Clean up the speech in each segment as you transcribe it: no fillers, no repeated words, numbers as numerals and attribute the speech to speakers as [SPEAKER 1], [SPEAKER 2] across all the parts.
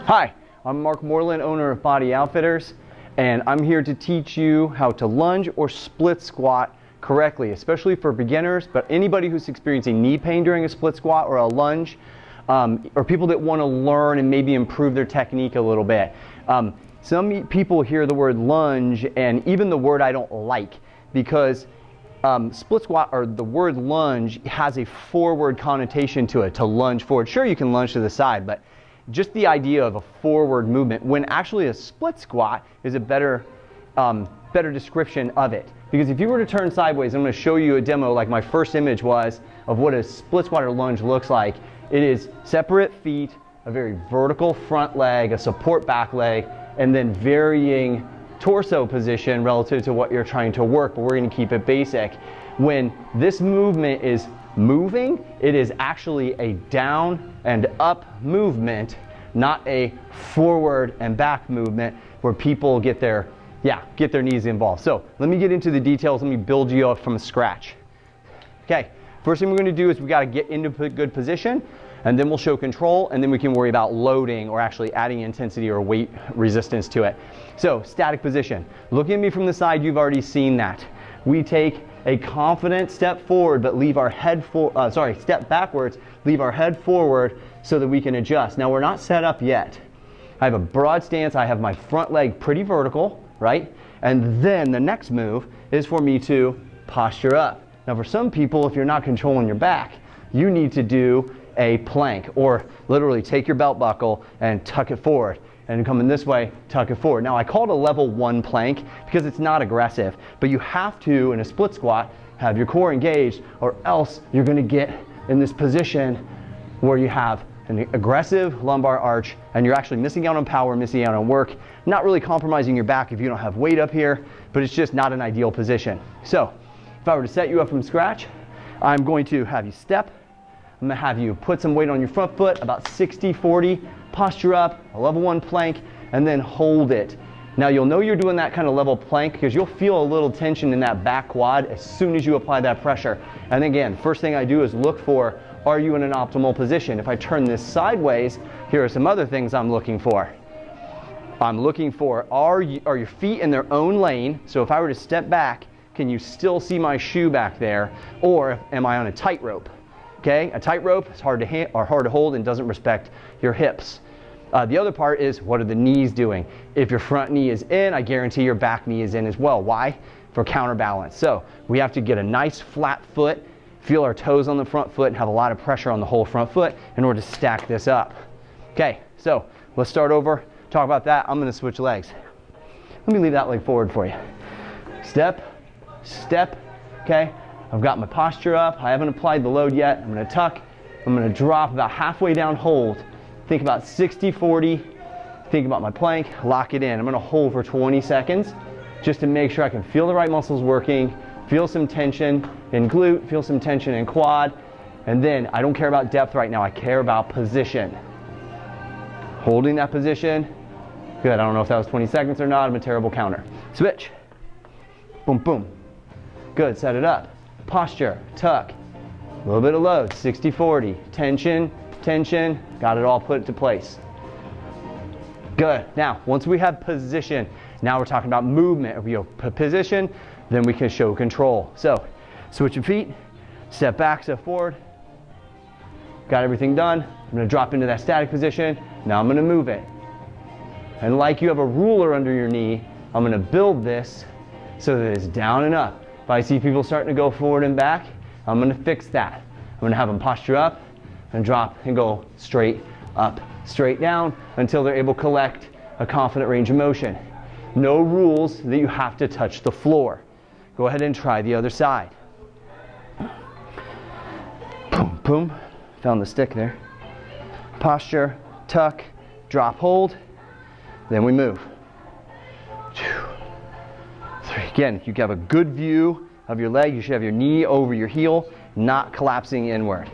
[SPEAKER 1] Hi, I'm Mark Moreland, owner of Body Outfitters, and I'm here to teach you how to lunge or split squat correctly, especially for beginners, but anybody who's experiencing knee pain during a split squat or a lunge, or people that want to learn and maybe improve their technique a little bit. Some people hear the word lunge and even the word I don't like, because split squat, or the word lunge, has a forward connotation to it, to lunge forward. Sure, you can lunge to the side, but just the idea of a forward movement, when actually a split squat is a better description of it. Because if you were to turn sideways, I'm going to show you a demo like my first image was of what a split squat or lunge looks like. It is separate feet, a very vertical front leg, a support back leg, and then varying torso position relative to what you're trying to work, but we're going to keep it basic. When this movement is moving, it is actually a down and up movement, not a forward and back movement where people get their knees involved. So let me get into the details. Let me build you up from scratch. Okay, first thing we're going to do is we got to get into a good position, and then we'll show control, and then we can worry about loading or actually adding intensity or weight resistance to it. So static position. Looking at me from the side, you've already seen that. We take a confident step forward, but leave our head step backwards, leave our head forward so that we can adjust. Now we're not set up yet. I have a broad stance. I have my front leg pretty vertical, right? And then the next move is for me to posture up. Now for some people, if you're not controlling your back, you need to do a plank, or literally take your belt buckle and tuck it forward, and come in this way, tuck it forward. Now I call it a level 1 plank because it's not aggressive, but you have to, in a split squat, have your core engaged, or else you're going to get in this position where you have an aggressive lumbar arch and you're actually missing out on power, missing out on work, not really compromising your back if you don't have weight up here, but it's just not an ideal position. So if I were to set you up from scratch, I'm going to have you step. I'm going to have you put some weight on your front foot, about 60-40, posture up, a level 1 plank, and then hold it. Now you'll know you're doing that kind of level plank because you'll feel a little tension in that back quad as soon as you apply that pressure. And again, first thing I do is look for, are you in an optimal position? If I turn this sideways, here are some other things I'm looking for. I'm looking for, are your feet in their own lane? So if I were to step back, can you still see my shoe back there? Or am I on a tightrope? Okay, a tightrope is hard to hold and doesn't respect your hips. The other part is, what are the knees doing? If your front knee is in, I guarantee your back knee is in as well. Why? For counterbalance. So we have to get a nice flat foot, feel our toes on the front foot, and have a lot of pressure on the whole front foot in order to stack this up. Okay, so let's start over, talk about that. I'm going to switch legs. Let me leave that leg forward for you. Step, step, okay? I've got my posture up. I haven't applied the load yet. I'm going to tuck. I'm going to drop about halfway down, hold. Think about 60-40. Think about my plank. Lock it in. I'm going to hold for 20 seconds just to make sure I can feel the right muscles working, feel some tension in glute, feel some tension in quad. And then I don't care about depth right now. I care about position. Holding that position. Good. I don't know if that was 20 seconds or not. I'm a terrible counter. Switch. Boom, boom. Good. Set it up. Posture, tuck, a little bit of load, 60-40, tension, tension, got it all put into place. Good. Now, once we have position, now we're talking about movement. If we have position, then we can show control. So, switch your feet, step back, step forward. Got everything done. I'm going to drop into that static position. Now I'm going to move it. And like you have a ruler under your knee, I'm going to build this so that it's down and up. If I see people starting to go forward and back, I'm going to fix that. I'm going to have them posture up and drop and go straight up, straight down until they're able to collect a confident range of motion. No rules that you have to touch the floor. Go ahead and try the other side. Boom, boom. Found the stick there. Posture, tuck, drop, hold. Then we move. 2, 3. Again, you have a good view of your leg. You should have your knee over your heel, not collapsing inward.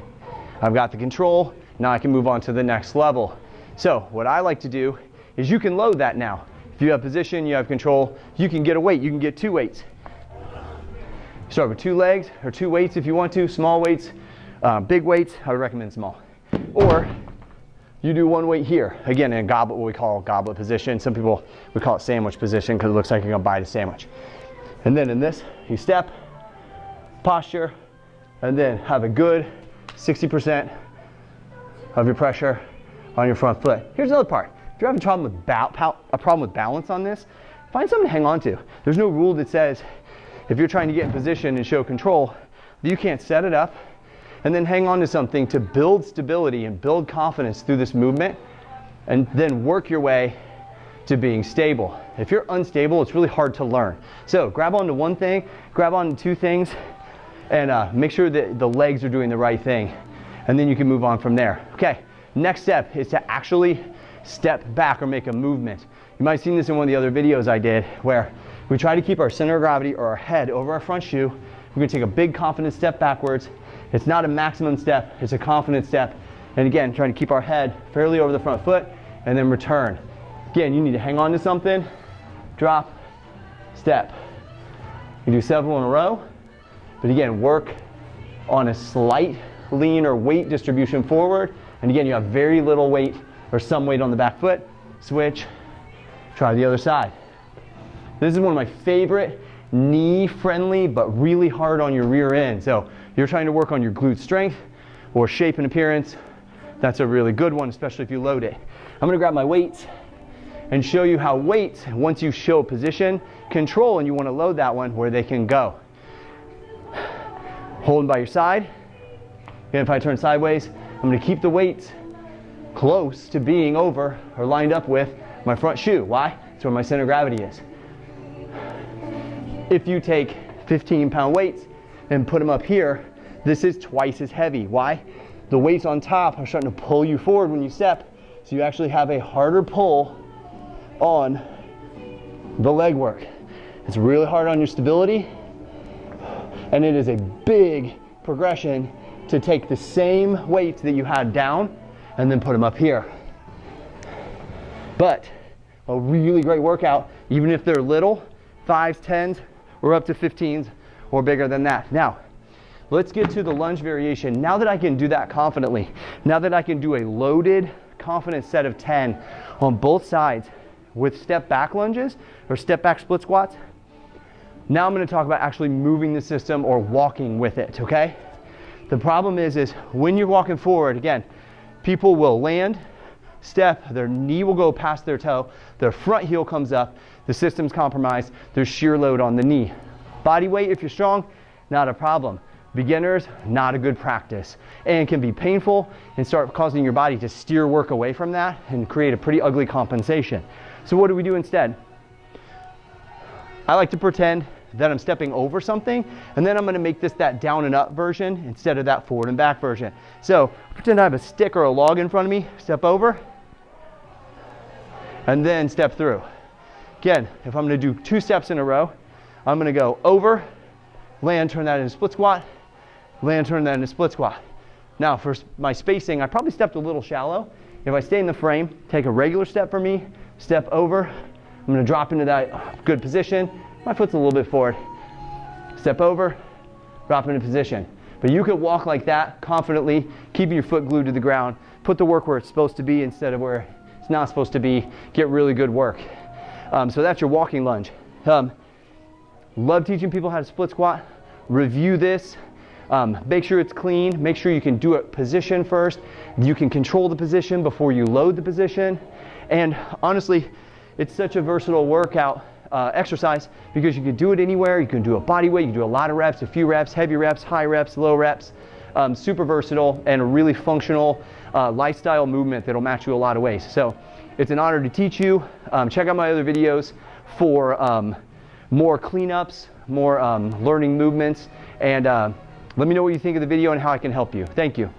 [SPEAKER 1] I've got the control. Now I can move on to the next level. So what I like to do is you can load that now. If you have position, you have control, you can get a weight. You can get 2 weights. Start with 2 legs or 2 weights if you want to. Small weights, big weights, I would recommend small. Or you do one weight here. Again, in a goblet, what we call goblet position. Some people would call it sandwich position because it looks like you're gonna bite a sandwich. And then in this, you step, posture, and then have a good 60% of your pressure on your front foot. Here's another part. If you're having a problem with balance on this, find something to hang on to. There's no rule that says if you're trying to get in position and show control, that you can't set it up and then hang on to something to build stability and build confidence through this movement, and then work your way to being stable. If you're unstable, it's really hard to learn. So grab onto one thing, grab onto two things, and make sure that the legs are doing the right thing, and then you can move on from there. Okay, next step is to actually step back or make a movement. You might have seen this in one of the other videos I did, where we try to keep our center of gravity or our head over our front shoe. We're gonna take a big confident step backwards. It's not a maximum step, it's a confident step. And again, trying to keep our head fairly over the front foot and then return. Again, you need to hang on to something, drop, step. You do several in a row, but again, work on a slight lean or weight distribution forward. And again, you have very little weight or some weight on the back foot. Switch, try the other side. This is one of my favorite knee-friendly, but really hard on your rear end. So you're trying to work on your glute strength or shape and appearance. That's a really good one, especially if you load it. I'm gonna grab my weights and show you how weights, once you show position, control, and you wanna load that one, where they can go. Hold them by your side. And if I turn sideways, I'm gonna keep the weights close to being over or lined up with my front shoe. Why? It's where my center of gravity is. If you take 15-pound weights and put them up here, this is twice as heavy. Why? The weights on top are starting to pull you forward when you step, so you actually have a harder pull on the leg work. It's really hard on your stability, and it is a big progression to take the same weights that you had down and then put them up here. But a really great workout, even if they're little, 5s, 10s, or up to 15s or bigger than that. Now, let's get to the lunge variation. Now that I can do that confidently, now that I can do a loaded, confident set of 10 on both sides with step back lunges or step back split squats, now I'm gonna talk about actually moving the system or walking with it, okay? The problem is when you're walking forward, again, people will land, step, their knee will go past their toe, their front heel comes up, the system's compromised, there's shear load on the knee. Body weight, if you're strong, not a problem. Beginners, not a good practice, and can be painful and start causing your body to steer work away from that and create a pretty ugly compensation. So what do we do instead? I like to pretend that I'm stepping over something, and then I'm gonna make this that down and up version instead of that forward and back version. So pretend I have a stick or a log in front of me, step over, and then step through. Again, if I'm gonna do 2 steps in a row, I'm gonna go over, land, turn that into split squat, land, turn that into split squat. Now for my spacing, I probably stepped a little shallow. If I stay in the frame, take a regular step for me, step over, I'm gonna drop into that good position, my foot's a little bit forward, step over, drop into position. But you could walk like that confidently, keeping your foot glued to the ground, put the work where it's supposed to be instead of where it's not supposed to be, get really good work. So that's your walking lunge. Love teaching people how to split squat. Review this. Make sure it's clean. Make sure you can do it position first. You can control the position before you load the position. And honestly, it's such a versatile workout exercise because you can do it anywhere. You can do a body weight. You can do a lot of reps, a few reps, heavy reps, high reps, low reps. Super versatile and a really functional lifestyle movement that'll match you a lot of ways. So it's an honor to teach you. Check out my other videos for more cleanups, more learning movements, and let me know what you think of the video and how I can help you. Thank you.